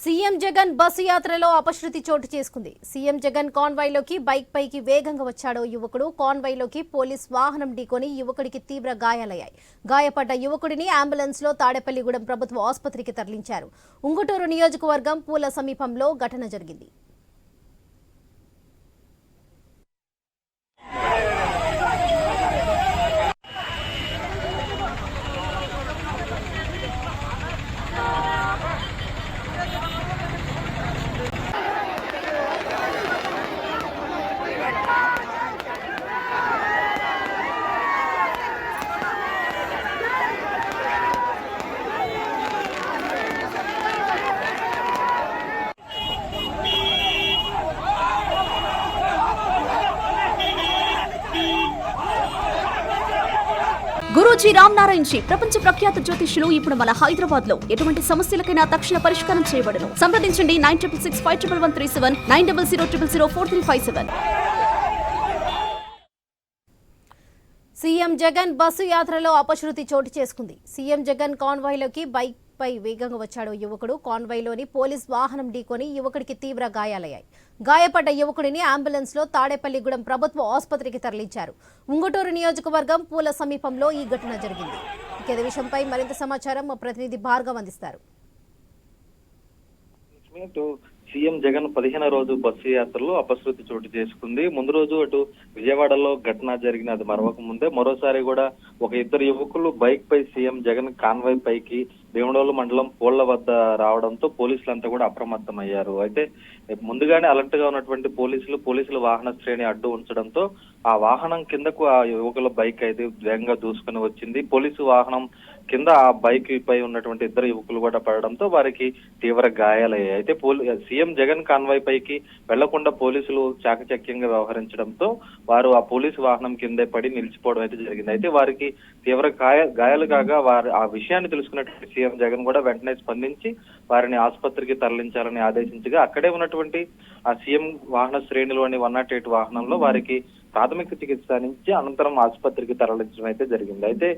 CM Jagan bus యాత్రలో అపశృతి చోటు చేసుకుంది. సీఎం జగన్ కాన్వాయ్లోకి బైక్ పైకి వేగంగా వచ్చాడో యువకుడు. కాన్వాయ్లోకి పోలీస్ వాహనం ఢీకొని యువకుడికి తీవ్ర గాయాలయ్యాయి. గాయపడ్డ యువకుడిని అంబులెన్స్ లో తాడేపల్లిగూడెం ప్రభుత్వ ఆసుపత్రికి తరలించారు. ఉంగుటూరు నియోజకవర్గం పూల సమీపంలో ఘటన జరిగింది. గురూజీ రామ్ నారాయణ్ జీ ప్రపంచ ప్రఖ్యాత జ్యోతిష్యులు ఇప్పుడు మన హైదరాబాద్ లో ఎటువంటి సమస్యలకైనా తక్షణ పరిష్కారం చేయబడును. సంప్రదించండి 96651137 9000004357. సీఎం జగన్ బస్సు యాత్రలో అపశృతి చోటు చేసుకుంది. సీఎం జగన్ కాన్వాయ్లోకి బైక్ పై వేగంగా వచ్చాడో యువకుడు. కాన్వాయ్లోని పోలీస్ వాహనం ఢీకొని యువకుడికి తీవ్ర గాయాలయ్యాయి. గాయపడ్డ యువకుడిని అంబులెన్స్ లో తాడేపల్లిగూడెం ప్రభుత్వ ఆసుపత్రికి తరలించారు. ఉంగుటూరు నియోజకవర్గం పూల సమీపంలో ఈ ఘటన జరిగింది. ఇదే విషయంపై మరింత సమాచారం మా ప్రతినిధి భార్గవ్ అందిస్తారు. సీఎం జగన్ 15వ రోజు బస్సు యాత్రలో అపశృతి చోటు చేసుకుంది. ముందు రోజు అటు విజయవాడలో ఘటన జరిగిన అది మరవక ముందే మరోసారి కూడా ఒక ఇద్దరు యువకులు బైక్ పై సీఎం జగన్ కాన్వాయ్ పైకి భీమడోలు మండలం పోళ్ల వద్ద రావడంతో పోలీసులంతా కూడా అప్రమత్తమయ్యారు. అయితే ముందుగానే అలర్ట్ గా ఉన్నటువంటి పోలీసుల వాహన శ్రేణి అడ్డు ఉంచడంతో ఆ వాహనం కిందకు ఆ యువకుల బైక్ అయితే వేగంగా దూసుకుని వచ్చింది. పోలీసు వాహనం కింద ఆ బైక్ పై ఉన్నటువంటి ఇద్దరు యువకులు కూడా పడడంతో వారికి తీవ్ర గాయాలయ్యాయి. అయితే సీఎం జగన్ కాన్వాయ్ పైకి వెళ్లకుండా పోలీసులు చాకచక్యంగా వ్యవహరించడంతో వారు ఆ పోలీసు వాహనం కిందే పడి నిలిచిపోవడం అయితే జరిగింది. అయితే వారికి తీవ్ర గాయాలు కాగా వారు ఆ విషయాన్ని తెలుసుకున్నటువంటి సీఎం జగన్ కూడా వెంటనే స్పందించి వారిని ఆసుపత్రికి తరలించాలని ఆదేశించగా అక్కడే ఉన్నటువంటి ఆ సీఎం వాహన శ్రేణిలోని 108 వాహనంలో వారికి ప్రాథమిక చికిత్స అందించి అనంతరం ఆసుపత్రికి తరలించడం అయితే జరిగింది. అయితే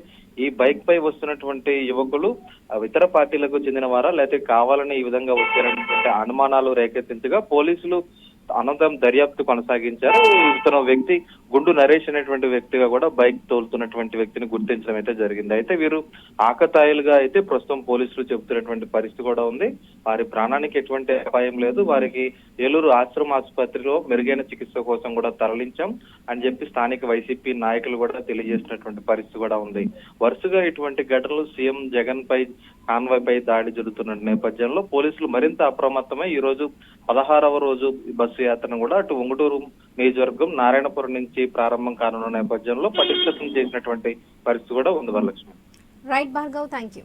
ఈ బైక్ పై వస్తున్నటువంటి యువకులు ఇతర పార్టీలకు చెందిన వారా లేకపోతే కావాలని ఈ విధంగా వచ్చారనేటువంటి అనుమానాలు రేకెత్తించగా పోలీసులు అనంతరం దర్యాప్తు కొనసాగించారు. ఇతను వ్యక్తి గుండు నరేష్ అనేటువంటి వ్యక్తిగా కూడా బైక్ తోలుతున్నటువంటి వ్యక్తిని గుర్తించడం అయితే జరిగింది. అయితే వీరు ఆకతాయిలుగా అయితే ప్రస్తుతం పోలీసులు చెబుతున్నటువంటి పరిస్థితి కూడా ఉంది. వారి ప్రాణానికి ఎటువంటి అపాయం లేదు. వారికి ఏలూరు ఆశ్రమ ఆసుపత్రిలో మెరుగైన చికిత్స కోసం కూడా తరలించాం అని చెప్పి స్థానిక వైసీపీ నాయకులు కూడా తెలియజేసినటువంటి పరిస్థితి కూడా ఉంది. వరుసగా ఇటువంటి ఘటనలు సీఎం జగన్ పై కాన్వాయ్ పై దాడి జరుగుతున్న నేపథ్యంలో పోలీసులు మరింత అప్రమత్తమై ఈ రోజు 16వ రోజు బస్సు యాత్రను కూడా అటు ఉంగుటూరు నియోజకవర్గం నారాయణపురం నుంచి ప్రారంభం కానున్న నేపథ్యంలో పటిష్టం చేసినటువంటి పరిస్థితి కూడా ఉంది. Varalakshmi. Right Bhargav, thank you.